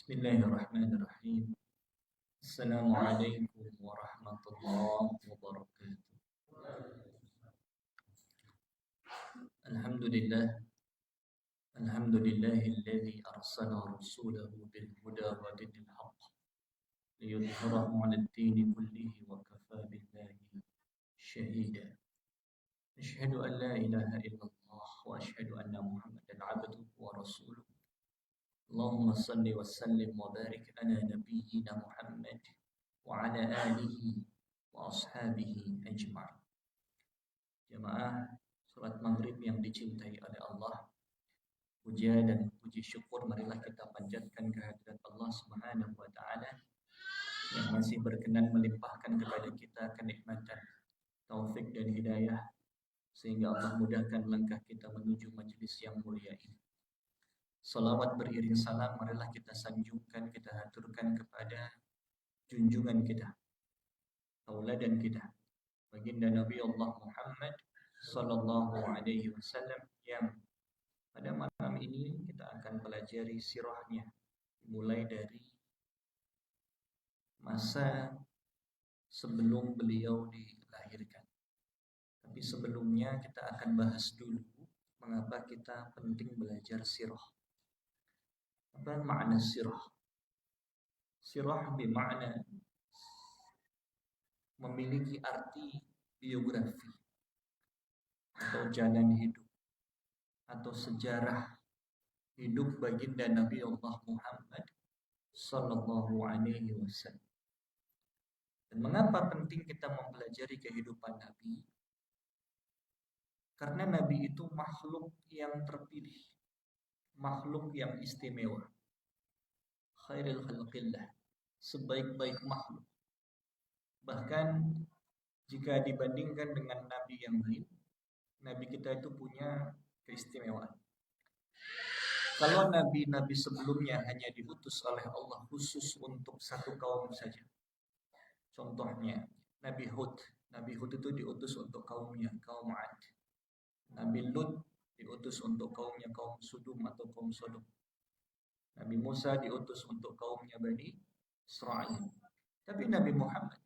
Bismillahirrahmanirrahim. Assalamualaikum warahmatullahi wabarakatuh. Alhamdulillah. Alhamdulillahilladzi arsala rasulahu bil huda wa dinil haqq liyudhhirahu 'alad dini kullihi wa kafaa billahi shahida. Asyhadu an la ilaha illallah wa asyhadu anna Muhammadan 'abduhu wa rasuluh. Allahumma salli wa sallim wa barik ala nabiyyina Muhammad wa ala alihi wa ashabihi ajma'in. Jamaah salat maghrib yang dicintai oleh Allah, puja dan puji syukur marilah kita panjatkan kehadirat Allah Subhanahu wa taala yang masih berkenan melimpahkan kepada kita kenikmatan, taufik dan hidayah sehingga Allah mudahkan langkah kita menuju majelis yang mulia ini. Salawat beriring salam marilah kita sanjungkan, kita haturkan kepada junjungan kita, tauladan kita, baginda Nabi Allah Muhammad sallallahu alaihi wasallam yang pada malam ini kita akan pelajari sirahnya mulai dari masa sebelum beliau dilahirkan. Tapi sebelumnya kita akan bahas dulu mengapa kita penting belajar sirah. Apa makna sirah? Sirah bermakna memiliki arti biografi atau jalan hidup atau sejarah hidup baginda Nabi Allah Muhammad sallallahu alaihi wasallam. Dan mengapa penting kita mempelajari kehidupan Nabi? Karena Nabi itu makhluk yang terpilih, makhluk yang istimewa. Khairul khalqillah, sebaik-baik makhluk. Bahkan jika dibandingkan dengan nabi yang lain, nabi kita itu punya keistimewaan. Kalau nabi-nabi sebelumnya hanya diutus oleh Allah khusus untuk satu kaum saja. Contohnya Nabi Hud. Nabi Hud itu diutus untuk kaumnya, kaum 'Ad. Nabi Lut diutus untuk kaumnya, kaum Sudum atau kaum Sodom. Nabi Musa diutus untuk kaumnya Bani Israel. Tapi Nabi Muhammad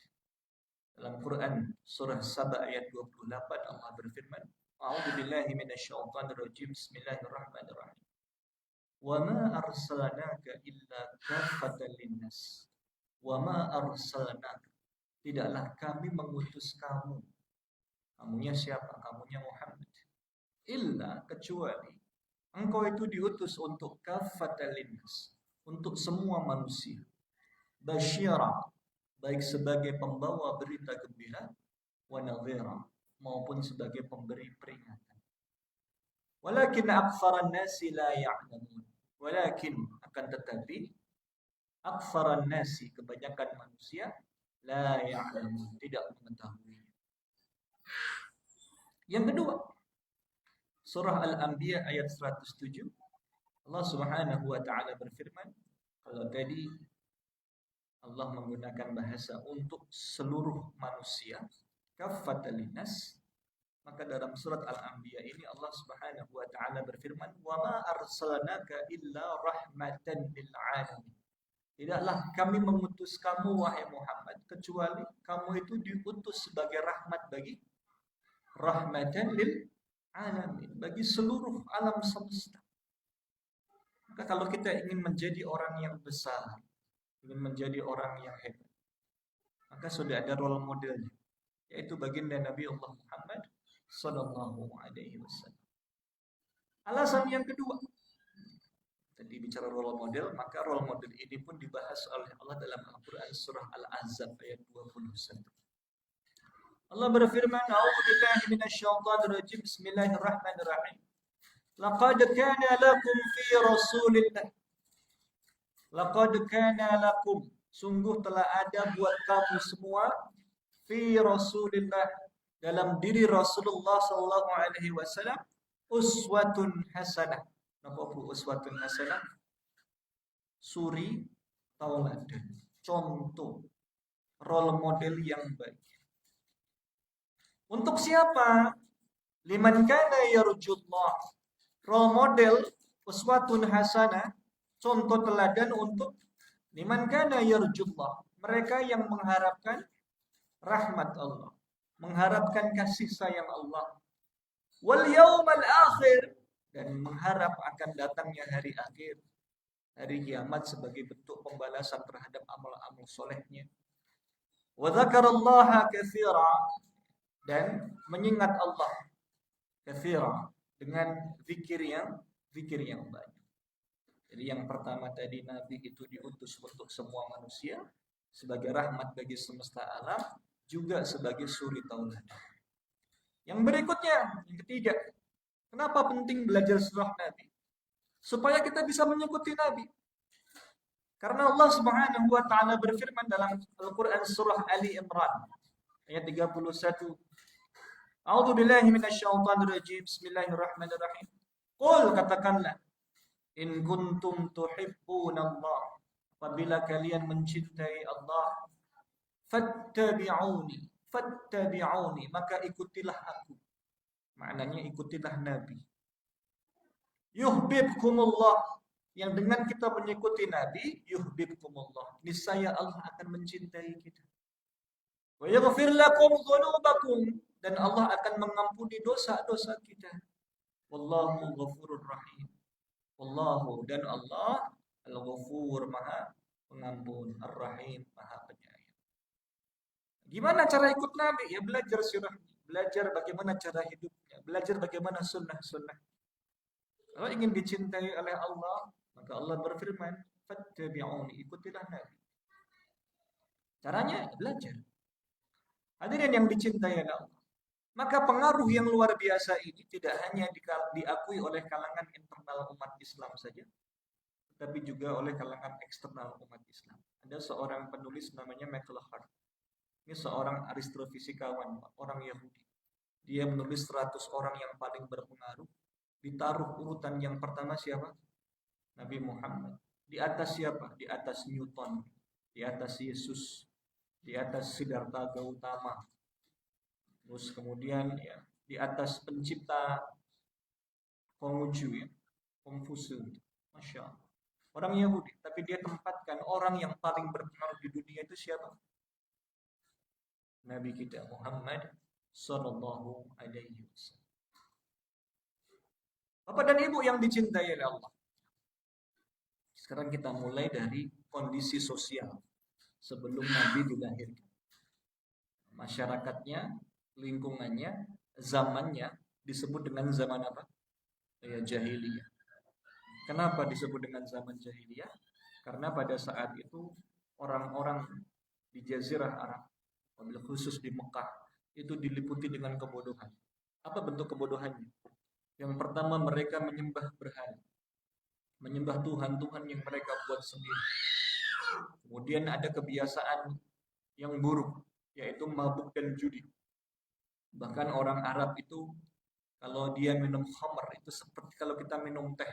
dalam Quran surah Saba ayat 28 Allah berfirman, A'udzubillahi minasyaitonir rajim. Bismillahirrahmanirrahim. Wa ma arsalnaka illa kaffatan linnas. Wa ma arsalnaka, tidaklah kami mengutus kamu. Kamunya siapa? Kamunya Muhammad. Illa, kecuali engkau itu diutus untuk kaffatan linnas, untuk semua manusia. Basyira, baik sebagai pembawa berita gembira, wa nadhira, maupun sebagai pemberi peringatan. Walakin aktsaran nasi la ya'lamun. Walakin, akan tetapi, aktsaran nasi, kebanyakan manusia, la ya'lamun, tidak mengetahui. Yang kedua, surah Al-Anbiya ayat 107, Allah Subhanahu wa taala berfirman, kalau tadi Allah menggunakan bahasa untuk seluruh manusia, kaffatan linnas, maka dalam surat Al-Anbiya ini Allah Subhanahu wa taala berfirman, "Wa ma arsalnaka illa rahmatan lil alamin." Tidaklah kami mengutus kamu wahai Muhammad kecuali kamu itu diutus sebagai rahmat bagi rahmatan lil alamin, bagi seluruh alam semesta. Maka kalau kita ingin menjadi orang yang besar, ingin menjadi orang yang hebat, maka sudah ada role modelnya, yaitu baginda Nabi Allah Muhammad sallallahu alaihi wasallam. Alasan yang kedua, tadi bicara role model, maka role model ini pun dibahas oleh Allah dalam Al-Quran surah Al-Ahzab ayat 21. Allah berfirman, A'udzubillahi minasyaitonir rajim. Bismillahirrahmanirrahim. Laqad kana lakum fi Rasulillah. Laqad kana lakum, sungguh telah ada buat kamu semua, fi Rasulillah, dalam diri Rasulullah sallallahu alaihi wasallam, uswatun hasanah. Apa bu uswatun hasanah? Suri tauladan, contoh, role model yang baik. Untuk siapa? Liman kana yarjullah. Role model uswatun hasanah, contoh teladan untuk liman kana yarjullah, mereka yang mengharapkan rahmat Allah, mengharapkan kasih sayang Allah, wal yaumal akhir, dan mengharap akan datangnya hari akhir, hari kiamat sebagai bentuk pembalasan terhadap amal-amal solehnya. Wa dzakarallaha katsira, dan mengingat Allah katsira, dengan zikir yang banyak. Jadi yang pertama tadi, Nabi itu diutus untuk semua manusia sebagai rahmat bagi semesta alam, juga sebagai suri tauladan. Yang berikutnya, yang ketiga, kenapa penting belajar surah Nabi? Supaya kita bisa mengikuti Nabi. Karena Allah Subhanahu wa taala berfirman dalam Al-Qur'an surah Ali Imran ayat 31. A'udzu billahi minasyaitonir rajim. Bismillahirrahmanirrahim. Qul, katakanlah, in kuntum tuhibbunallah, apabila kalian mencintai Allah, fattabi'uni, maka ikutilah aku. Maknanya ikutilah Nabi. Yuhibbukumullah, yang dengan kita mengikuti Nabi, yuhibbukumullah, niscaya Allah akan mencintai kita. Wa yaghfir lakum dzunubakum, dan Allah akan mengampuni dosa-dosa kita. Wallahu ghafurur rahim. Wallahu, dan Allah Al-Ghafur, Maha Pengampun, Ar-Rahim, Maha Penyayang. Gimana cara ikut Nabi? Ya belajar sirahnya, belajar bagaimana cara hidupnya, belajar bagaimana sunnah-sunnah. Kalau ingin dicintai oleh Allah, maka Allah berfirman, fattabi'uni, ikutilah Nabi. Caranya belajar. Hadirin yang dicintai oleh Allah, maka pengaruh yang luar biasa ini tidak hanya diakui oleh kalangan internal umat Islam saja, tetapi juga oleh kalangan eksternal umat Islam. Ada seorang penulis namanya Michael Hart. Ini seorang astrofisikawan, orang Yahudi. Dia menulis 100 orang yang paling berpengaruh. Ditaruh urutan yang pertama siapa? Nabi Muhammad. Di atas siapa? Di atas Newton, di atas Yesus, di atas Siddhartha Gautama. Terus kemudian ya, di atas pencipta Konghucu, ya, Konfusius. Masya Allah. Orang Yahudi, tapi dia tempatkan orang yang paling berpengaruh di dunia itu siapa? Nabi kita Muhammad sallallahu alaihi wasallam. Bapak dan Ibu yang dicintai oleh Allah. Sekarang kita mulai dari kondisi sosial sebelum Nabi dilahirkan. Masyarakatnya, lingkungannya, zamannya disebut dengan zaman apa? Ya, jahiliyah. Kenapa disebut dengan zaman jahiliyah? Karena pada saat itu orang-orang di Jazirah Arab, wabil khusus di Mekah, itu diliputi dengan kebodohan. Apa bentuk kebodohannya? Yang pertama, mereka menyembah berhala, menyembah Tuhan-Tuhan yang mereka buat sendiri. Kemudian ada kebiasaan yang buruk, yaitu mabuk dan judi. Bahkan orang Arab itu kalau dia minum khamr itu seperti kalau kita minum teh.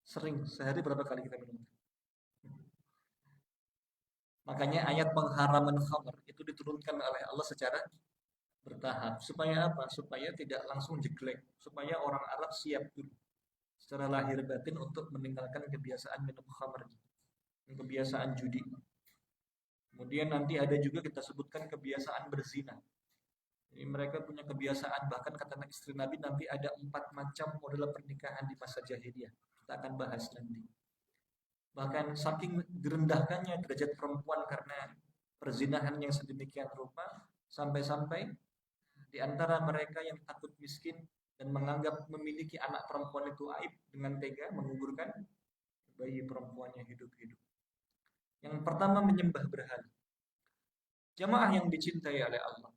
Sering, sehari berapa kali kita minum teh? Makanya ayat pengharaman khamr itu diturunkan oleh Allah secara bertahap. Supaya apa? Supaya tidak langsung jeglek. Supaya orang Arab siap dulu secara lahir batin untuk meninggalkan kebiasaan minum khamr, kebiasaan judi. Kemudian nanti ada juga kita sebutkan kebiasaan berzina. Jadi mereka punya kebiasaan, bahkan kata istri Nabi nanti ada 4 macam model pernikahan di masa jahiliyah. Kita akan bahas nanti. Bahkan saking direndahkannya derajat perempuan karena perzinahan yang sedemikian rupa, sampai-sampai di antara mereka yang takut miskin dan menganggap memiliki anak perempuan itu aib, dengan tega menguburkan bayi perempuannya hidup-hidup. Yang pertama, menyembah berhala. Jamaah yang dicintai oleh Allah.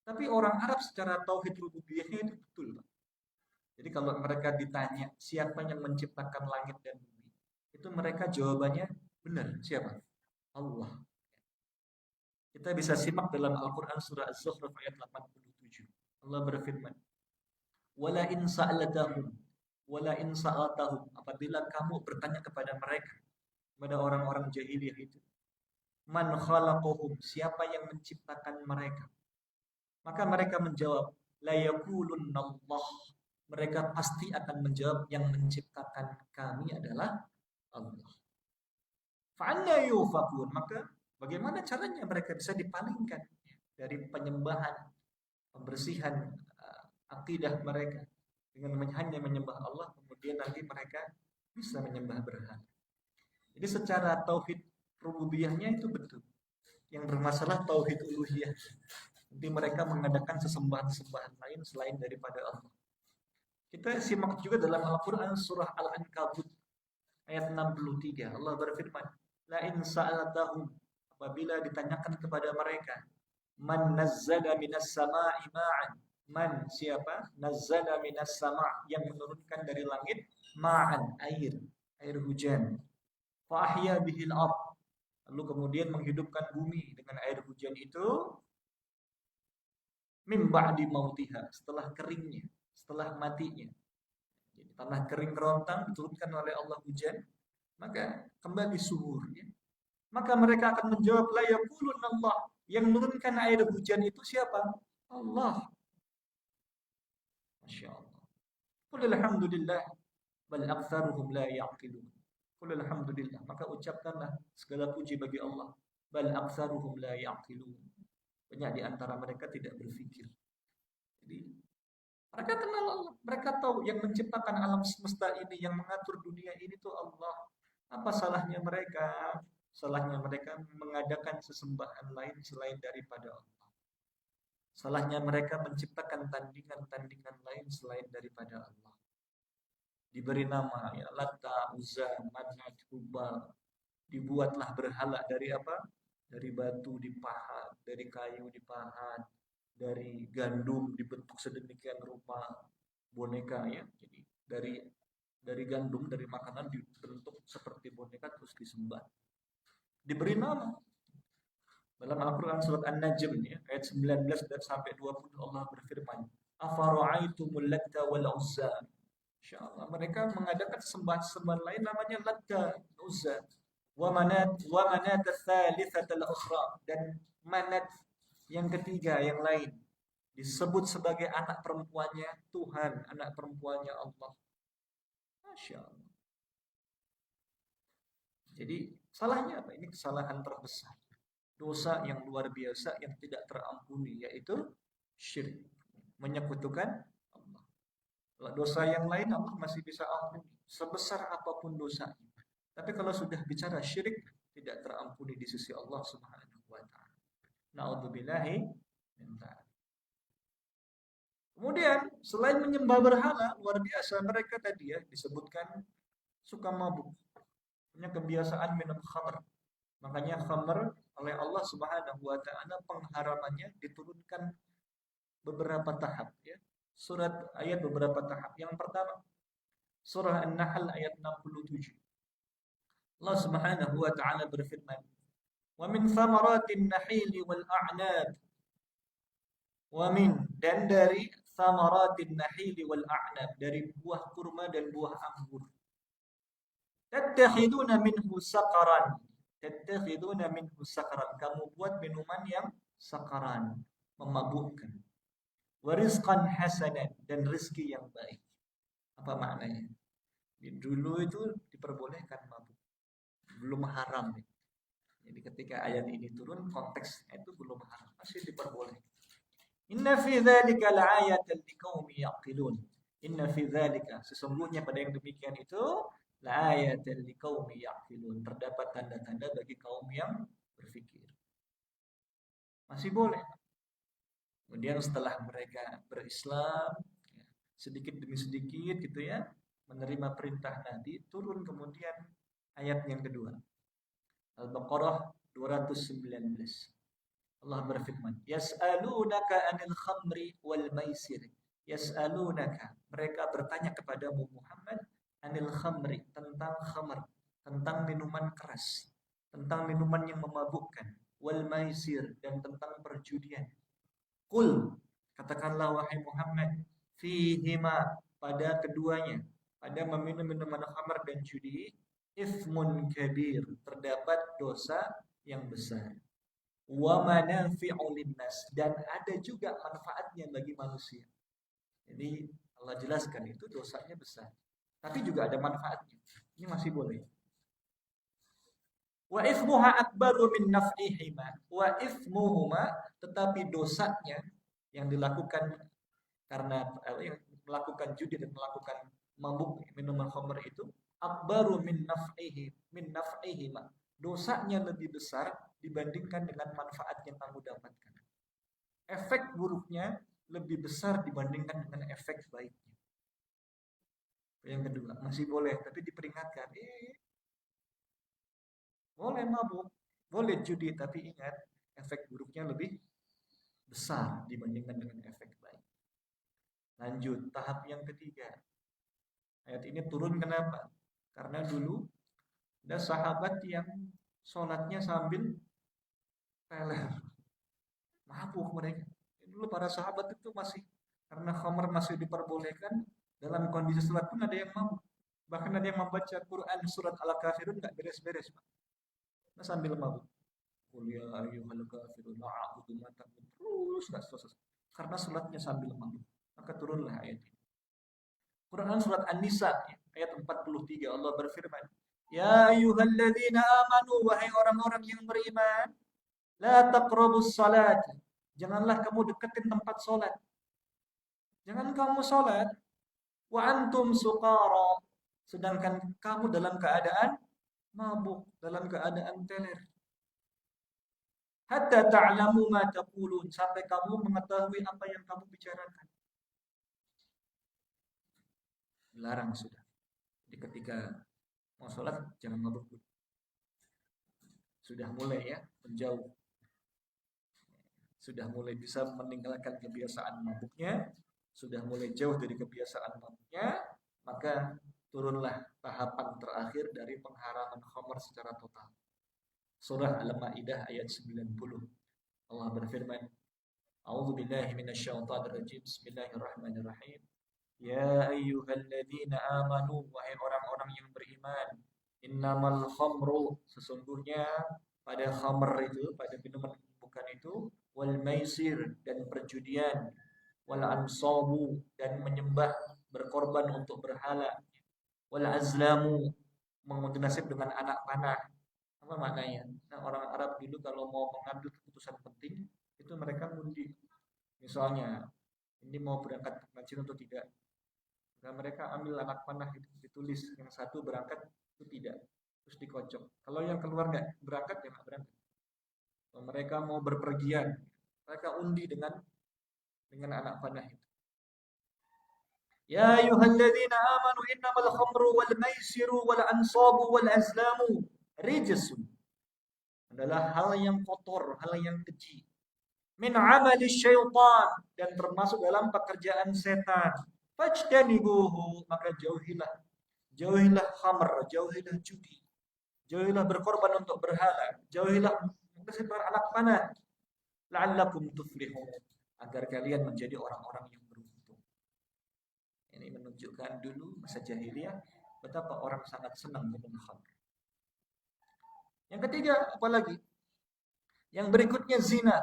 Tapi orang Arab secara tauhid rububiyahnya itu betul, Pak. Jadi kalau mereka ditanya siapa yang menciptakan langit dan bumi, itu mereka jawabannya benar. Siapa? Allah. Kita bisa simak dalam Al-Quran surah Az-Zukhruf ayat 87. Allah berfirman, "Wala in sa'altahum, wala in sa'altahum," apabila kamu bertanya kepada mereka, kepada orang-orang jahiliyah itu, "Man khalaqahum," siapa yang menciptakan mereka? Maka mereka menjawab, la yaqulunallah, mereka pasti akan menjawab, yang menciptakan kami adalah Allah. Fa'anna yufakun, maka bagaimana caranya mereka bisa dipalingkan dari penyembahan, pembersihan akidah mereka dengan hanya menyembah Allah, kemudian nanti mereka bisa menyembah berhala. Jadi secara tauhid rububiyahnya itu betul. Yang bermasalah tauhid uluhiyah. Nanti mereka mengadakan sesembahan-sesembahan lain selain daripada Allah. Kita simak juga dalam Al-Quran surah Al-Ankabut ayat 63. Allah berfirman, la in sa'altahum, apabila ditanyakan kepada mereka, man nazzala minas sama'i ma'an, man siapa, nazzala minas sama', yang menurunkan dari langit, ma'an, air hujan, fa ahya bihil ard, lalu kemudian menghidupkan bumi dengan air hujan itu, mim ba'di mautiha, setelah keringnya, setelah matinya. Jadi, tanah kering kerontang diturunkan oleh Allah hujan, maka kembali subur. Ya. Maka mereka akan menjawab, la yaqulun Allah, yang menurunkan air hujan itu siapa? Allah. Masya Allah. Qul alhamdulillah, bal aktsaruhum la yaqilun. Qul alhamdulillah, maka ucapkanlah segala puji bagi Allah. Bal aktsaruhum la yaqilun. Banyak di antara mereka tidak berpikir. Jadi mereka kenal Allah, mereka tahu yang menciptakan alam semesta ini, yang mengatur dunia ini tuh Allah. Apa salahnya mereka? Salahnya mereka mengadakan sesembahan lain selain daripada Allah. Salahnya mereka menciptakan tandingan-tandingan lain selain daripada Allah. Diberi nama ya Lata, Uzza, Manat, Hubal. Dibuatlah berhala dari apa? Dari batu dipahat, dari kayu dipahat, dari gandum dibentuk sedemikian rupa boneka ya. Jadi dari gandum, dari makanan dibentuk seperti boneka terus disembah. Diberi nama. Dalam Al-Quran surat An-Najm ya, ayat 19 dan sampai 20 Allah berfirman, afara'aitumul Latta wal Uzza. Insyaallah mereka mengadakan sembahan-sembahan lain namanya Latta, Uzza, wa Manat ats-tsalitsata al-ukhra, dan Manat yang ketiga yang lain disebut sebagai anak perempuannya Tuhan, anak perempuannya Allah. Masya Allah. Jadi salahnya apa? Ini kesalahan terbesar. Dosa yang luar biasa yang tidak terampuni, yaitu syirik. Menyekutukan Allah. Kalau dosa yang lain Allah masih bisa ampuni. Sebesar apapun dosanya. Tapi kalau sudah bicara syirik, tidak terampuni di sisi Allah Subhanahu wa ta'ala. Na'udzubillahi min dzalik. Kemudian selain menyembah berhala, luar biasa mereka tadi ya disebutkan suka mabuk, punya kebiasaan minum khamr. Makanya khamr oleh Allah Subhanahu wa taala pengharamannya diturunkan beberapa tahap ya. Surat ayat beberapa tahap. Yang pertama surah An-Nahl ayat 67. Allah Subhanahu wa taala berfirman, "Wa min thamaratin nahili wal a'nab." Wa min, dan dari thamaratin nahili wal a'nab, dari buah kurma dan buah anggur. Tattakhiduna minhu saqaran. Tattakhiduna minhu saqaran. Kamu buat minuman yang sakaran, memabukkan. Wa rizqan hasanan, dan rezeki yang baik. Apa maknanya? Dulu itu diperbolehkan mabuk. Belum haram. Jadi ketika ayat ini turun, konteksnya itu belum haram, masih diperbolehkan. Inna fi dzalika la'ayatan liqaumin yaqilun. Inna fi dzalika, sesungguhnya pada yang demikian itu la'ayatan liqaumin yaqilun, terdapat tanda-tanda bagi kaum yang berfikir. Masih boleh. Kemudian setelah mereka berislam, sedikit demi sedikit gitu ya, menerima perintah Nabi, turun kemudian ayat yang kedua. Al-Baqarah 219. Allah berfirman, yas'alunaka 'anil khamri wal maisir. Yas'alunaka, mereka bertanya kepadamu Muhammad, 'anil khamri, tentang khamr, tentang minuman keras, tentang minuman yang memabukkan, wal maisir, dan tentang perjudian. Qul, katakanlah wahai Muhammad, fihima, pada keduanya, pada meminum minuman khamr dan judi, ithmun kabir, terdapat dosa yang besar. Wa manafi'u linnas, dan ada juga manfaatnya bagi manusia. Jadi Allah jelaskan itu dosanya besar. Tapi juga ada manfaatnya. Ini masih boleh. Wa ithmuha akbaru min naf'ihima. Wa ithmuhuma, tetapi dosanya yang dilakukan karena yang melakukan judi dan melakukan mabuk minuman khamr itu akbaru min naf'ihima. Dosanya lebih besar dibandingkan dengan manfaat yang kamu dapatkan. Efek buruknya lebih besar dibandingkan dengan efek baiknya. Yang kedua, masih boleh tapi diperingatkan. Boleh mabuk, boleh judi, tapi ingat efek buruknya lebih besar dibandingkan dengan efek baik. Lanjut, tahap yang ketiga. Ayat ini turun kenapa? Karena dulu ada sahabat yang sholatnya sambil teler. Mabuk mereka. Dulu para sahabat itu masih, karena khamr masih diperbolehkan, dalam kondisi sholat pun ada yang mabuk. Bahkan ada yang membaca Quran surat Al-Kafirun nggak beres-beres, Pak. Nah, sambil mabuk. Kuliah ayyuhal kafirun la'abudu ma ta'budun. Terus enggak selesai. Karena salatnya sambil mabuk. Maka turunlah ayat ini. Quran surat An-Nisa ayat 43 Allah berfirman, "Ya ayyuhalladzina amanu, wahai orang-orang yang beriman, la taqrabus salat." Janganlah kamu deketin tempat salat. Jangan kamu salat wa antum suqara, sedangkan kamu dalam keadaan mabuk, dalam keadaan teler. Hatta ta'lamu ma taqulun, sampai kamu mengetahui apa yang kamu bicarakan. Dilarang sudah. Jadi ketika mau sholat jangan mabuk. Sudah mulai ya menjauh. Sudah mulai bisa meninggalkan kebiasaan mabuknya, sudah mulai jauh dari kebiasaan mabuknya, maka turunlah tahapan terakhir dari pengharaman khamr secara total. Surah Al-Maidah ayat 90. Allah berfirman, A'udzu billahi minasyaitonir rajim. Bismillahirrahmanirrahim. Ya ayyuhalladzina amanu, wahai orang-orang yang beriman, innamal khamru, sesungguhnya pada khamr itu, pada minuman bukan itu, wal maisir, dan perjudian, wal ansabu, dan menyembah berkorban untuk berhala, wal azlamu, mengundi nasib dengan anak panah. Apa maknanya? Nah, orang Arab dulu kalau mau mengambil keputusan penting itu mereka ngundi. Misalnya, ini mau berangkat ngaji atau tidak? Nah, mereka ambil anak panah itu ditulis, yang satu berangkat itu tidak, terus dikocok. Kalau yang keluar nggak berangkat ya nggak berangkat. Kalau mereka mau berpergian, mereka undi dengan anak panah itu. Ya ayyuhalladzina amanu innamal khamru wal maisiru wal ansabu wal azlamu rijsun, adalah hal yang kotor, hal yang keji. Min amali syaitan, dan termasuk dalam pekerjaan setan. Fajtanibuhu, maka jauhilah. Jauhilah khamr, jauhilah judi. Jauhilah berkorban untuk berhala. Jauhilah menyebar anak panah. La'allakum tuflihun, agar kalian menjadi orang-orang yang beruntung. Ini menunjukkan dulu masa jahiliyah betapa orang sangat senang minum khamr. Yang ketiga, apalagi? Yang berikutnya zina.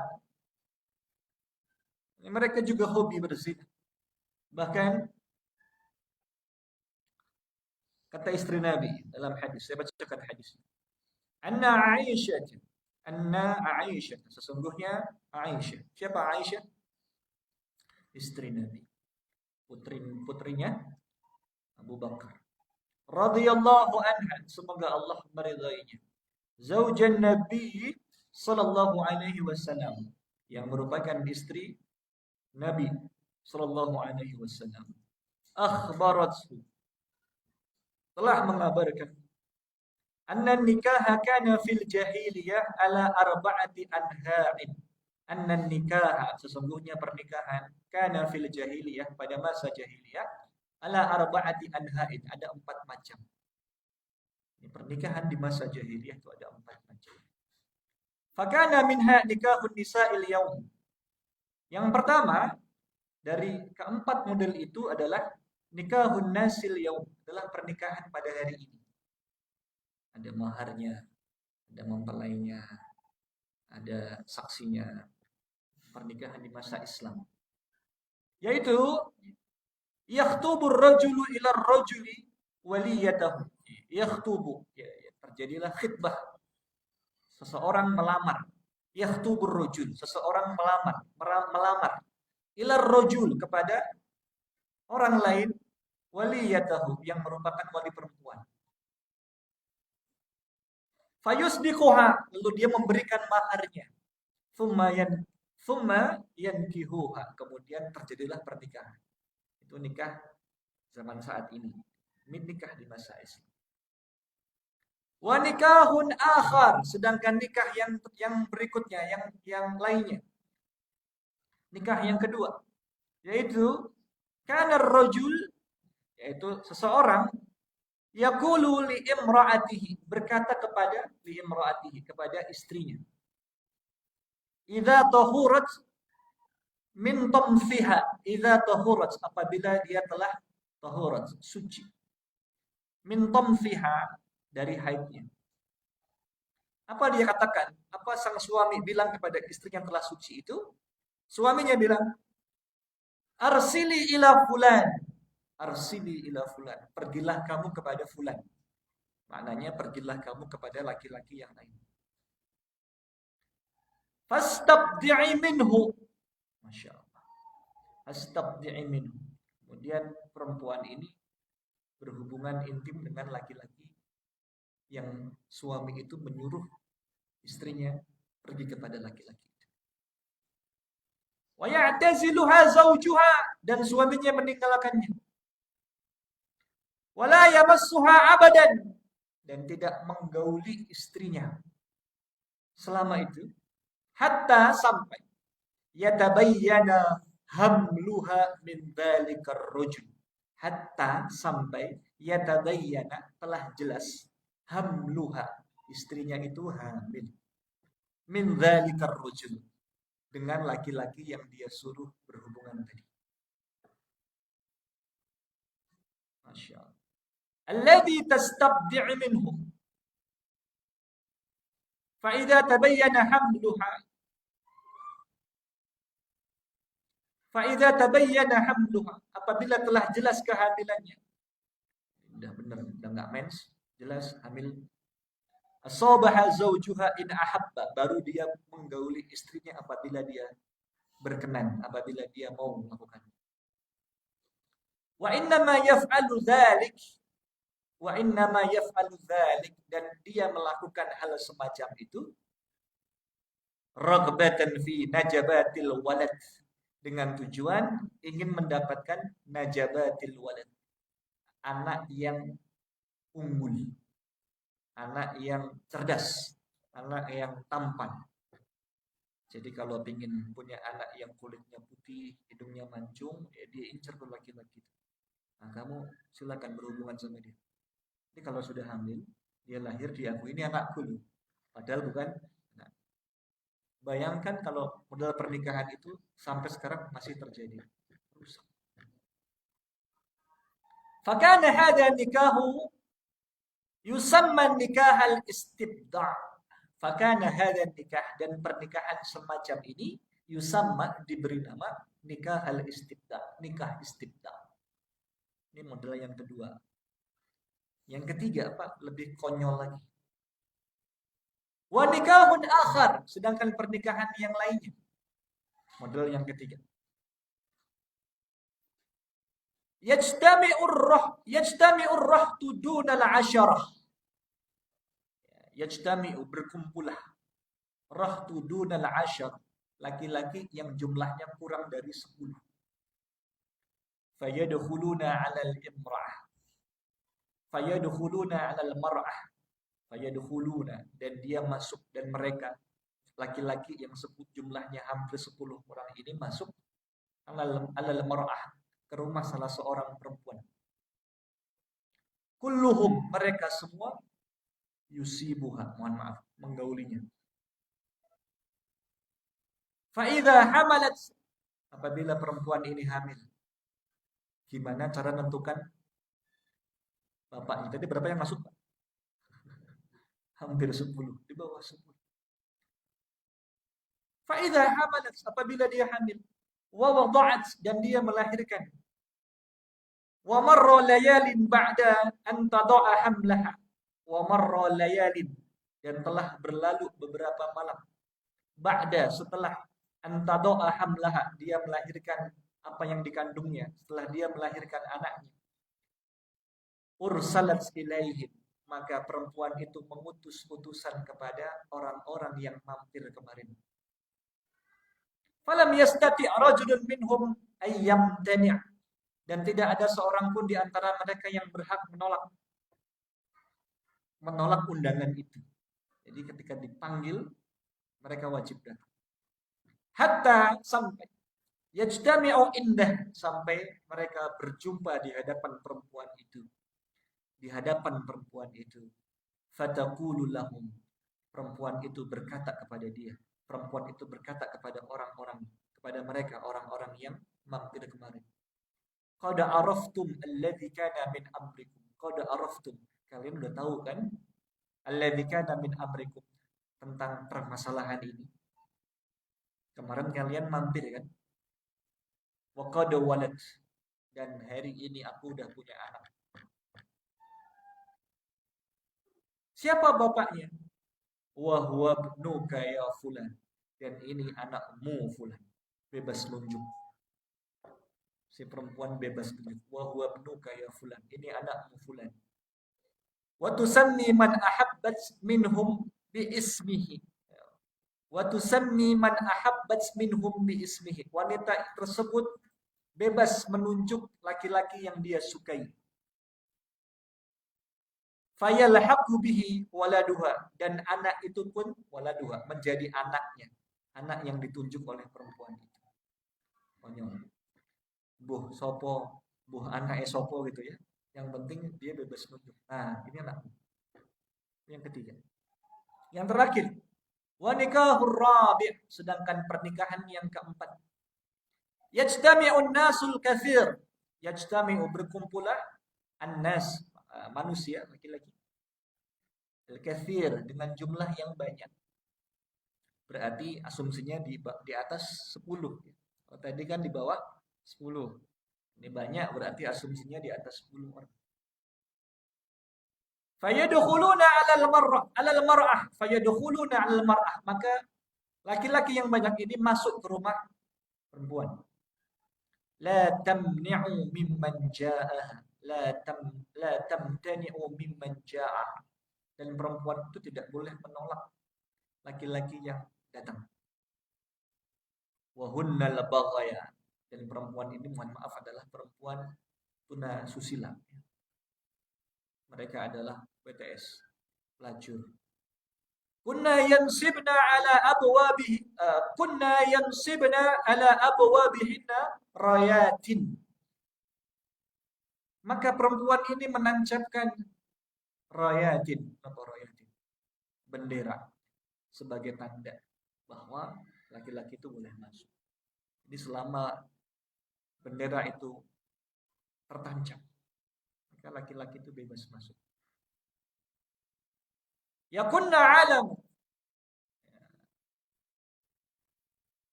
Mereka juga hobi berzina. Bahkan kata istri Nabi dalam hadis, saya bacakan hadis. Anna Aisyah, sesungguhnya Aisyah. Siapa Aisyah? Istri Nabi. Putrinya Abu Bakar. Radhiyallahu anha, semoga Allah meridainya. Zaujan Nabi sallallahu alaihi wasallam, yang merupakan istri Nabi sallallahu alaihi wasallam. Akhbarathu, telah mengabarkan, anna nikaha kana fil jahiliyah ala arba'ati anha'in. Anna nikaha, sesungguhnya pernikahan, kana fil jahiliyah, pada masa jahiliyah, ala arba'ati anha'in, ada 4 macam. Pernikahan di masa jahiliyah itu ada 4 macam. Fakana minha nikahun nisa'il yaum. Yang pertama dari keempat model itu adalah nikahun nasil yaum, adalah pernikahan pada hari ini. Ada maharnya, ada mempelainya, ada saksinya. Pernikahan di masa Islam. Yaitu Yakhtubu ar-rajulu ila ar-rajuli waliyatahu. Yakhtubu, terjadilah khitbah. Seseorang melamar. Yakhtubur rajul, seseorang melamar. Ila ar-rajul, kepada orang lain, waliyatahu, yang merupakan wali perempuan. Fayusdiquha, lalu dia memberikan maharnya. Thumma yankihuha, kemudian terjadilah pernikahan. Itu nikah zaman saat ini. Ini nikah di masa Islam. Wa nikahun akhar, sedangkan nikah yang berikutnya, yang lainnya. Nikah yang kedua, yaitu kana rajul, yaitu seseorang, yaqulu li imra'atihi, berkata kepada li imra'atihi, kepada istrinya. Idza tahurat min tamfiha, idza tahurat, apabila dia telah tahurat, suci. Min tamfiha, dari haidnya. Apa dia katakan? Apa sang suami bilang kepada istri yang telah suci itu? Suaminya bilang, arsili ila fulan. Arsili ila fulan. Pergilah kamu kepada fulan. Maknanya pergilah kamu kepada laki-laki yang lain. Fastabdi'i minhu. Masya Allah. Fastabdi'i minhu. Kemudian perempuan ini berhubungan intim dengan laki-laki yang suami itu menyuruh istrinya pergi kepada laki-laki. Wa ya'taziluha zawjuha, dan suaminya meninggalkannya. Wala yamassuha abadan, dan tidak menggauli istrinya selama itu, hatta sampai yatabayyana hamluha min dzalikar rajul. Hatta sampai yatabayyana, telah jelas, hamluha, istrinya itu hamil, min dzalikar rajul, dengan laki-laki yang dia suruh berhubungan tadi. Masya Allah. Alladhi tastabdi' minhu. Fa'idha tabayyana hamluha. Fa'idha tabayyana hamluha. Apabila telah jelas kehamilannya. Udah benar, udah enggak mens, jelas hamil. Asabaha zawjuha in ahabba, baru dia menggauli istrinya apabila dia berkenan, apabila dia mau melakukan. Wa innama yaf'alu dzalik, wa innama yaf'alu dzalik, dan dia melakukan hal semacam itu raghbatan fi najabatil walad, dengan tujuan ingin mendapatkan najabatil walad, anak yang unggul, anak yang cerdas, anak yang tampan. Jadi kalau ingin punya anak yang kulitnya putih, hidungnya mancung, ya dia incar ke laki-laki. Nah, kamu silakan berhubungan sama dia. Ini kalau sudah hamil, dia lahir diakui ini anakku loh. Padahal bukan. Nah, bayangkan kalau modal pernikahan itu sampai sekarang masih terjadi. Rusak. Fakana hadha nikahu yusamma nikahal istibda'. Fakana hadha nikah, dan pernikahan semacam ini yusamma, diberi nama nikahal istibda', nikah istibda'. Ini model yang kedua. Yang ketiga apa? Lebih konyol lagi. Wa nikahun akhar, sedangkan pernikahan yang lainnya. Model yang ketiga. Yajtami'ur rahtu dunal asyarah. Yajtami'u, berkumpulah. Rahtu dunal asyarah, laki-laki yang jumlahnya kurang dari 10. Fayadkhuluna 'alal imra'ah. Fayadkhuluna 'alal mar'ah. Fayadkhuluna, dan dia masuk, dan mereka laki-laki yang sebut jumlahnya hampir 10 orang ini masuk alal mar'ah, ke rumah salah seorang perempuan. Kulluhum, mereka semua, yusibuha, mohon maaf, menggaulinya. Fa idza hamalat, apabila perempuan ini hamil. Gimana cara menentukan bapaknya? Tadi berapa yang masuk, Pak? Hampir 10, di bawah 10. Fa idza hamalat, apabila dia hamil, wa wada'at, dan dia melahirkan. Wa marra layalin ba'da an tada'a hamlaha. Wa marra layalin, dan telah berlalu beberapa malam. Ba'da, setelah an tada'a hamlaha, dia melahirkan apa yang dikandungnya, setelah dia melahirkan anaknya. Ursalat ilaihim, maka perempuan itu mengutus utusan kepada orang-orang yang mampir kemarin. Falam yastati' rajulun minhum ayyam tani', dan tidak ada seorang pun di antara mereka yang berhak menolak undangan itu. Jadi ketika dipanggil, mereka wajib datang. Hatta, sampai yajtami'u indah, sampai mereka berjumpa di hadapan perempuan itu. Di hadapan perempuan itu. Fataqulu lahum, perempuan itu berkata kepada dia. Perempuan itu berkata kepada orang-orang, kepada mereka, orang-orang yang mampir kemarin. Qad araftum alladzi kana min amrikum. Qad araftum, kalian udah tahu kan? Alladzi kana min amrikum, tentang permasalahan ini. Kemarin kalian mampir kan? Wa qad walad, dan hari ini aku udah punya anak. Siapa bapaknya? Wa huwa ibnuka ya fulan, dan ini anakmu fulan. Bebas nunjuk. Si perempuan bebas nunjuk. Wa huwa ibnuka ya fulan, ini anakmu fulan. Wa tusanni man ahabbat minhum bi ismihi. Wa tusanni man ahabbat minhum bi ismihi. Wanita tersebut bebas menunjuk laki-laki yang dia sukai. Fayalhaqu bihi waladuha, dan anak itu pun waladuha, menjadi anaknya, anak yang ditunjuk oleh perempuan itu. Konyol. Buh sopo, buh anak sopo gitu ya. Yang penting dia bebas nunjuk. Nah, ini anakmu. Yang ketiga. Yang terakhir, wa nikahur rabi', sedangkan pernikahan yang keempat. Yajtami'un nasul katsir. Yajtami'u, berkumpulah an-nas, manusia laki-laki. Al-katsir, dengan jumlah yang banyak. Berarti asumsinya di atas 10. Oh, tadi kan di bawah 10. Ini banyak, berarti asumsinya di atas 10 orang. Fayadkhuluna 'alal mar'ah, fayadkhuluna 'alal mar'ah, maka laki-laki yang banyak ini masuk ke rumah perempuan. La tamni'u mimman jaa'a, la tamtani'u mimman jaa'a. Dan perempuan itu tidak boleh menolak laki-laki yang datang. Wa hunnal baghaya, dan perempuan ini mohon maaf adalah perempuan tuna susila. Mereka adalah BTS, pelacur. Kunna yansibna ala abwabihi, kunna yansibna ala abwabihinna rayatin. Maka perempuan ini menancapkan rayatin, apa rayatin? Bendera, sebagai tanda bahwa laki-laki itu boleh masuk. Jadi selama bendera itu tertancap, maka laki-laki itu bebas masuk. Yakunna alam,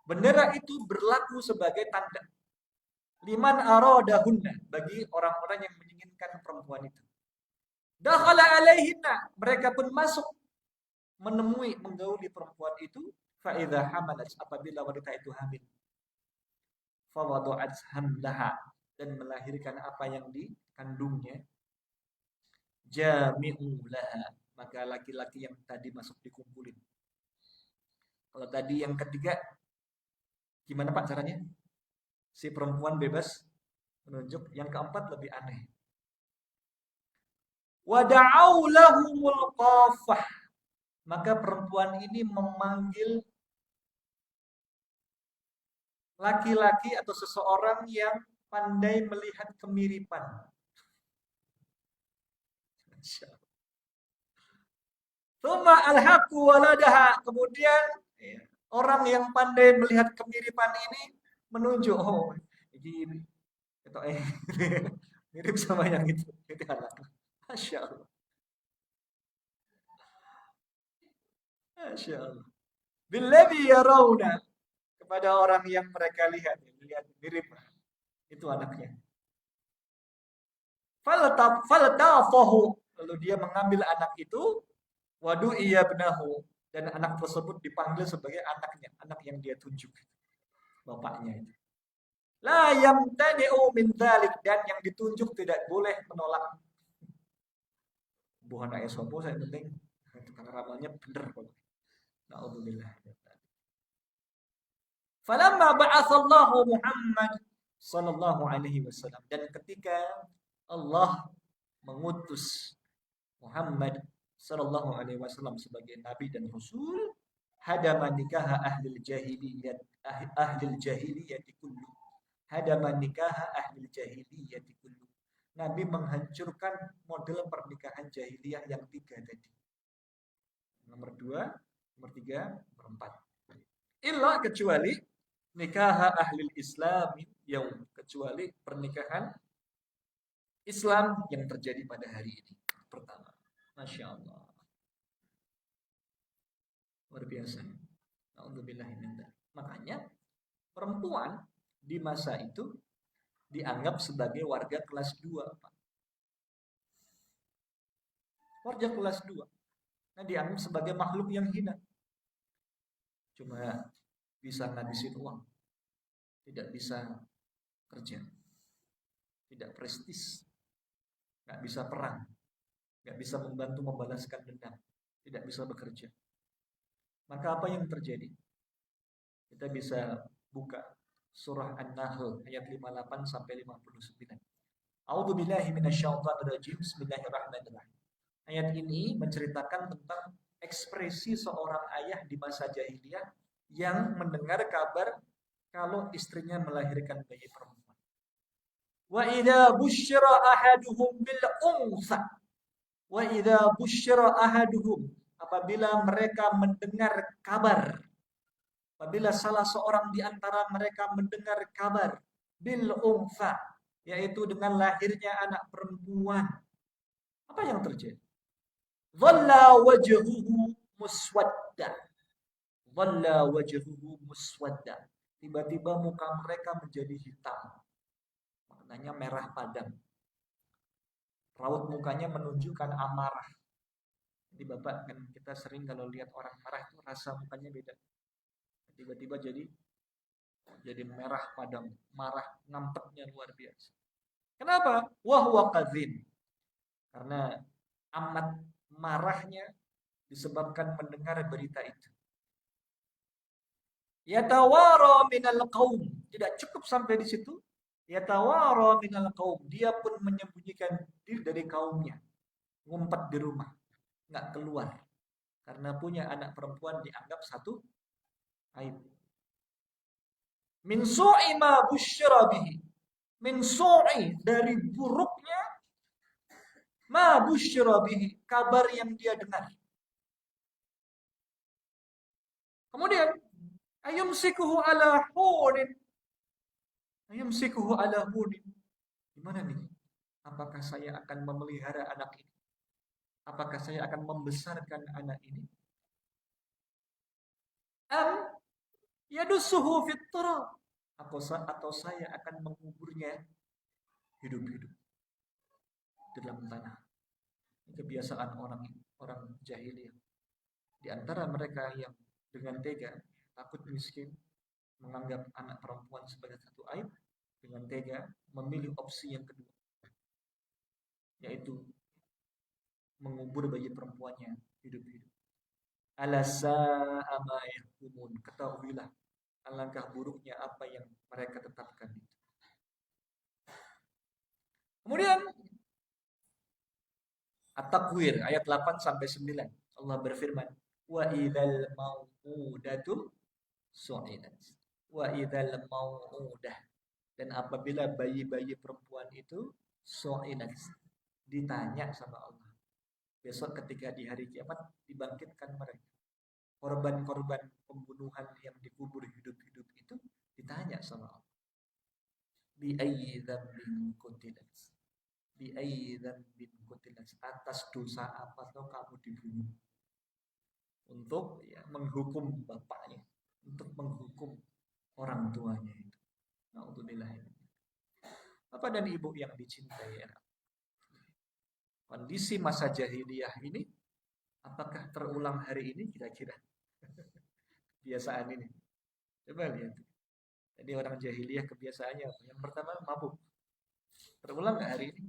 bendera itu berlaku sebagai tanda liman aradahunna, bagi orang-orang yang menginginkan perempuan itu. Dakhala alaihinna, mereka pun masuk menemui, menggauli perempuan itu. Fa idza hamalat, apabila wanita itu hamil. Fa wada'at hamlaha, dan melahirkan apa yang dikandungnya. Jami'u laha, maka laki-laki yang tadi masuk dikumpulin. Kalau tadi yang ketiga, gimana Pak caranya? Si perempuan bebas menunjuk. Yang keempat lebih aneh. Wada'au lahumul qafah, maka perempuan ini memanggil laki-laki atau seseorang yang pandai melihat kemiripan. Tsumma alhaqu waladaha, kemudian orang yang pandai melihat kemiripan ini menunjuk, oh ini itu mirip sama yang itu anak. Masya Allah. Masya Allah. Billadhi yarawna, kepada orang yang mereka lihat mirip, itu anaknya. faltafahu, lalu dia mengambil anak itu, wadu iya benahu, dan anak tersebut dipanggil sebagai anaknya, anak yang dia tunjuk, bapaknya itu. La yamtani'u min dzalik, dan yang ditunjuk tidak boleh menolak. Bukan ayat sopo saya penting karena ramalnya bener kok. Nauzubillah. Falamma ba'atsallahu Muhammad sallallahu alaihi wasallam, dan ketika Allah mengutus Muhammad sallallahu alaihi wasallam sebagai nabi dan rasul, hadama nikah ahli jahiliyah kullu. Hadama nikah ahli jahiliyah kullu. Nabi menghancurkan model pernikahan jahiliyah yang 3 tadi. Nomor 2, nomor 3, nomor 4. Illa kecuali nikah ahli Islam yaum, kecuali pernikahan Islam yang terjadi pada hari ini. Pertama, Masya Allah, luar biasa. Makanya perempuan di masa itu dianggap sebagai warga kelas 2, Pak. Warga kelas 2. Nah, dianggap sebagai makhluk yang hina. Cuma bisa ngabisin uang, tidak bisa kerja, tidak prestis, nggak bisa perang, nggak bisa membantu membalaskan dendam, tidak bisa bekerja. Maka apa yang terjadi? Kita bisa buka surah An-Nahl ayat 58 sampai 59. A'udzubillahi minasyaitonirrajim. Bismillahirrahmanirrahim. Ayat ini menceritakan tentang ekspresi seorang ayah di masa jahiliyah yang mendengar kabar kalau istrinya melahirkan bayi perempuan. Wa idza busyira ahaduhum bil unsa. Wa idza busyira ahaduhum, apabila mereka mendengar kabar, apabila salah seorang di antara mereka mendengar kabar bil unsa, yaitu dengan lahirnya anak perempuan, apa yang terjadi? Dhalla wajhuhu muswadda. Dhalla wajhuhu muswadda. Tiba-tiba muka mereka menjadi hitam. Maknanya merah padam. Raut mukanya menunjukkan amarah. Jadi Bapak, kan kita sering kalau lihat orang marah itu rasa mukanya beda. Tiba-tiba jadi merah padam, marah, ngampetnya luar biasa. Kenapa? Wahwa kadzim. Karena amat marahnya disebabkan mendengar berita itu. Yatawara minal qaum. Tidak cukup sampai di situ. Yatawara minal qaum. Dia pun menyembunyikan diri dari kaumnya. Ngumpet di rumah. Nggak keluar. Karena punya anak perempuan dianggap satu aib. Min su'i ma busyira bihi. Min su'i, dari buruknya ma busyira bihi, kabar yang dia dengar. Kemudian ayumsikuhu ala hunin. Ayumsikuhu ala hunin. Gimana nih? Apakah saya akan memelihara anak ini? Apakah saya akan membesarkan anak ini? Am yadussuhu fit turab. Atau saya akan menguburnya hidup-hidup dalam tanah. Kebiasaan orang jahiliyah. Di antara mereka yang dengan tega, takut miskin, menganggap anak perempuan sebagai satu aib, dengan tega memilih opsi yang kedua, yaitu mengubur bayi perempuannya hidup-hidup. Ala sa'a ma yahkumun. Ketahuilah alangkah buruknya apa yang mereka tetapkan itu. Kemudian At-Takwir ayat 8 sampai 9. Allah berfirman, wa idzal mau'udatu su'ilat. Wa idzal mau'udah, dan apabila bayi-bayi perempuan itu su'ilat, ditanya sama Allah. Besok ketika di hari kiamat dibangkitkan mereka. Korban-korban pembunuhan yang dikubur hidup-hidup itu ditanya sama Allah. Bi ayyi dzambin qutilat. Bi ayyi dzambin qutilat. Atas dosa apa tuh kamu dibunuh? Untuk menghukum bapaknya, untuk menghukum orang tuanya itu. Nauzubillah. Bapak dan Ibu yang dicintai ya. Kondisi masa jahiliyah ini apakah terulang hari ini kira-kira kebiasaan ini? Coba lihat. Jadi orang jahiliyah kebiasaannya apa? Yang pertama mabuk. Terulang nggak hari ini?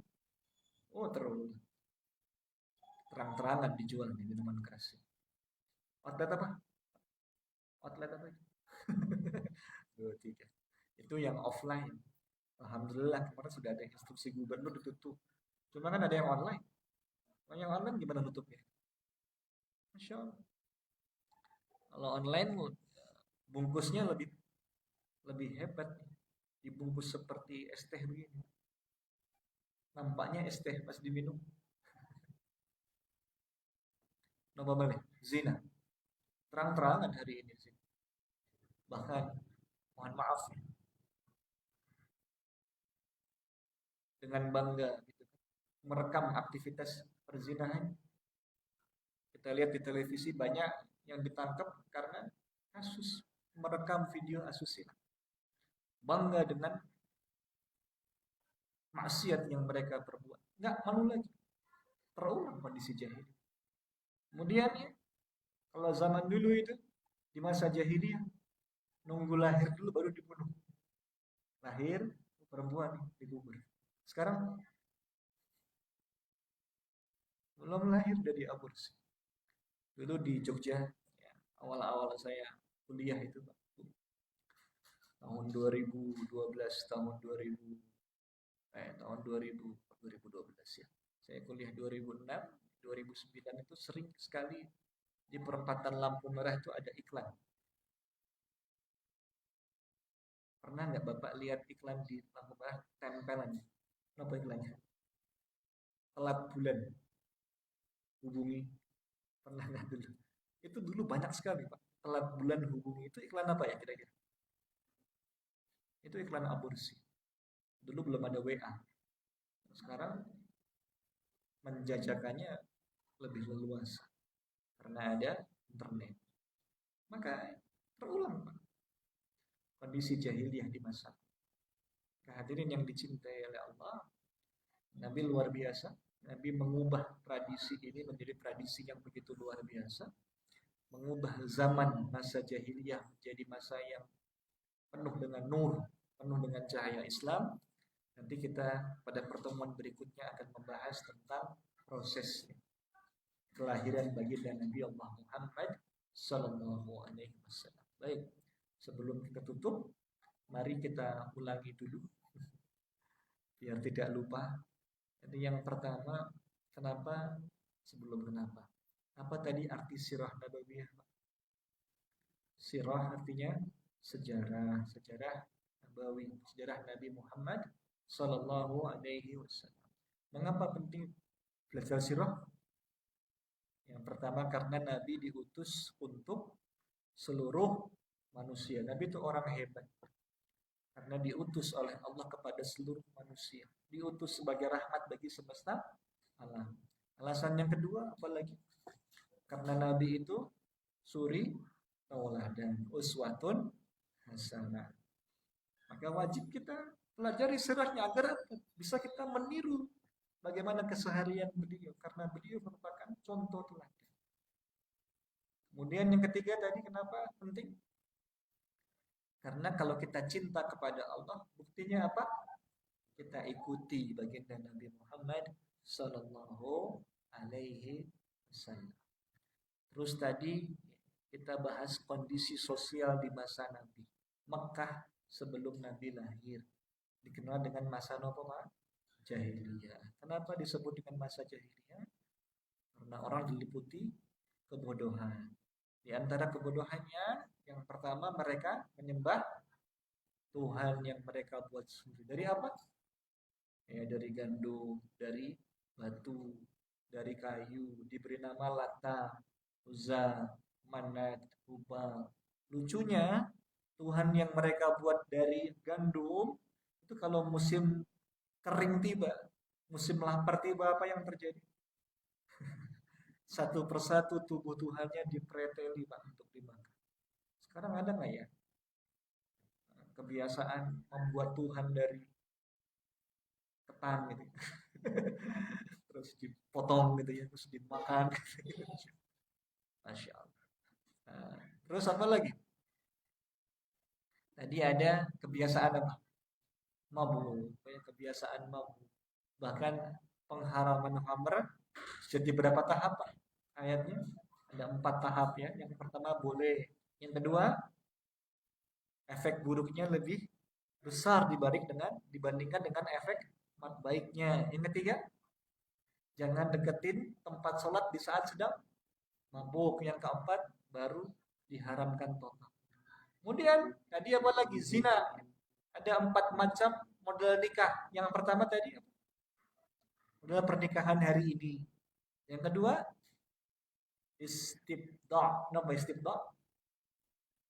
Oh terulang. Terang-terangan dijual nih minuman keras. Outlet apa? Outlet apa itu? Dua, tiga. Itu yang offline. Alhamdulillah kemarin sudah ada instruksi gubernur ditutup. Cuma kan ada yang online. Kalau yang online gimana tutupnya? Masya Allah. Kalau online bungkusnya lebih lebih hebat. Dibungkus seperti es teh begini. Nampaknya es teh pas diminum. Napa balik? Zina. Terang-terangan hari ini sih. Bahkan mohon maaf ya, dengan bangga gitu kan, merekam aktivitas perzinahan. Kita lihat di televisi banyak yang ditangkap karena kasus merekam video asusila. Bangga dengan maksiat yang mereka perbuat. Nggak malu lagi. Terulang kondisi jahil. Kemudian ya, kalau zaman dulu itu di masa jahiliyah nunggu lahir dulu baru dibunuh. Lahir perempuan dikubur. Sekarang belum lahir dari aborsi. Dulu di Jogja, ya, awal-awal saya kuliah itu Pak, tahun 2012, tahun 2012 ya. Saya kuliah 2006, 2009 itu sering sekali di perempatan lampu merah itu ada iklan. Pernah nggak Bapak lihat iklan di lampu merah tempelan? Apa iklannya? Telat bulan, hubungi. Pernah nggak dulu? Itu dulu banyak sekali Pak. Telat bulan hubungi itu iklan apa ya kira-kira? Itu iklan aborsi. Dulu belum ada WA. Sekarang menjajakannya lebih leluasa karena ada internet. Maka terulang Pak, kondisi jahiliyah di masa. Kehadirin yang dicintai oleh Allah, Nabi luar biasa. Nabi mengubah tradisi ini menjadi tradisi yang begitu luar biasa. Mengubah zaman masa jahiliyah menjadi masa yang penuh dengan nur, penuh dengan cahaya Islam. Nanti kita pada pertemuan berikutnya akan membahas tentang proses kelahiran baginda Nabi Allah Muhammad Sallallahu Alaihi Wasallam. Baik, sebelum kita tutup, mari kita ulangi dulu biar tidak lupa. Jadi yang pertama, kenapa sebelum kenapa? Apa tadi arti sirah nabawiyah? Sirah artinya sejarah, sejarah nabawi, sejarah Nabi Muhammad Sallallahu Alaihi Wasallam. Mengapa penting belajar sirah? Yang pertama karena Nabi diutus untuk seluruh manusia. Nabi itu orang hebat. Karena diutus oleh Allah kepada seluruh manusia. Diutus sebagai rahmat bagi semesta alam. Alasan yang kedua apalagi? Karena Nabi itu suri tauladan, uswatun hasanah. Maka wajib kita pelajari sirahnya agar bisa kita meniru bagaimana keseharian beliau. Karena beliau merupakan contoh teladan. Kemudian yang ketiga tadi kenapa penting? Karena kalau kita cinta kepada Allah, buktinya apa? Kita ikuti baginda Nabi Muhammad Sallallahu Alaihi Wasallam. Terus tadi kita bahas kondisi sosial di masa Nabi. Mekah sebelum Nabi lahir dikenal dengan masa apa? Jahiliyah. Kenapa disebut dengan masa jahiliyah? Karena orang diliputi kebodohan. Di antara kebodohannya, yang pertama mereka menyembah Tuhan yang mereka buat sendiri. Dari apa? Ya, dari gandum, dari batu, dari kayu, diberi nama Lata, Uzza, Manat, Hubal. Lucunya, Tuhan yang mereka buat dari gandum, itu kalau musim kering tiba, musim lapar tiba, apa yang terjadi? Satu persatu tubuh Tuhannya dipreteli Pak untuk dimakan. Sekarang ada nggak ya kebiasaan membuat Tuhan dari ketan gitu? terus dipotong gitu ya, terus dimakan. Masya Allah. Nah, terus apa lagi? Tadi ada kebiasaan apa? Mabuk, ya, kebiasaan mabuk. Bahkan pengharaman khamr jadi berapa tahap Pak? Ayatnya ada 4 tahap ya. Yang pertama boleh, yang kedua efek buruknya lebih besar dibandingkan dengan efek baiknya. Yang ketiga, jangan deketin tempat sholat di saat sedang mabuk. Yang keempat, baru diharamkan total. Kemudian tadi apa lagi? Zina. Ada 4 macam model nikah. Yang pertama tadi model pernikahan hari ini. Yang kedua, istibda. Nama istibda?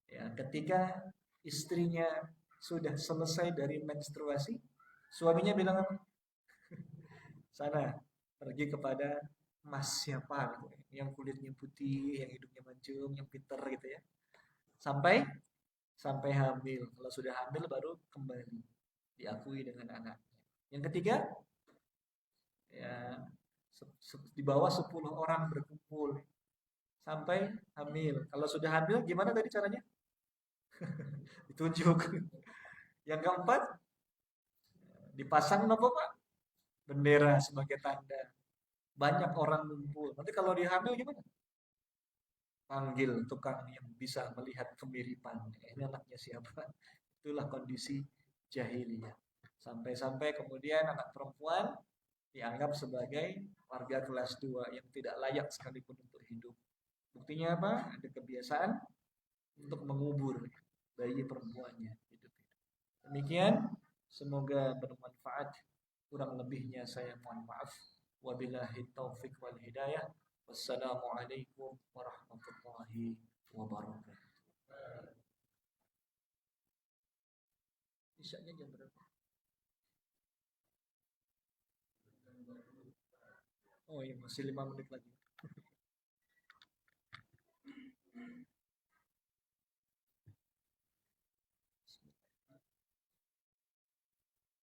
Ya, ketika istrinya sudah selesai dari menstruasi, suaminya bilang apa? Sana pergi kepada mas siapa gitu, yang kulitnya putih, yang hidungnya mancung, yang pinter gitu ya. Sampai sampai hamil. Kalau sudah hamil baru kembali diakui dengan anaknya. Yang ketiga, ya di bawah 10 orang berkumpul sampai hamil. Kalau sudah hamil gimana tadi caranya? Ditunjuk. Yang keempat, dipasang apa Pak? Bendera sebagai tanda. Banyak orang ngumpul. Nanti kalau dia hamil gimana? Panggil tukang yang bisa melihat kemiripan. Ini anaknya siapa? Itulah kondisi jahiliyah. Sampai-sampai kemudian anak perempuan dianggap sebagai warga kelas 2 yang tidak layak sekalipun untuk hidup. Buktinya apa? Ada kebiasaan untuk mengubur bayi perempuannya. Demikian, semoga bermanfaat. Kurang lebihnya saya mohon maaf. Wabillahi taufiq wal hidayah. Wassalamualaikum warahmatullahi wabarakatuh. Isyaknya jam berapa? Oh iya, masih 5 menit lagi.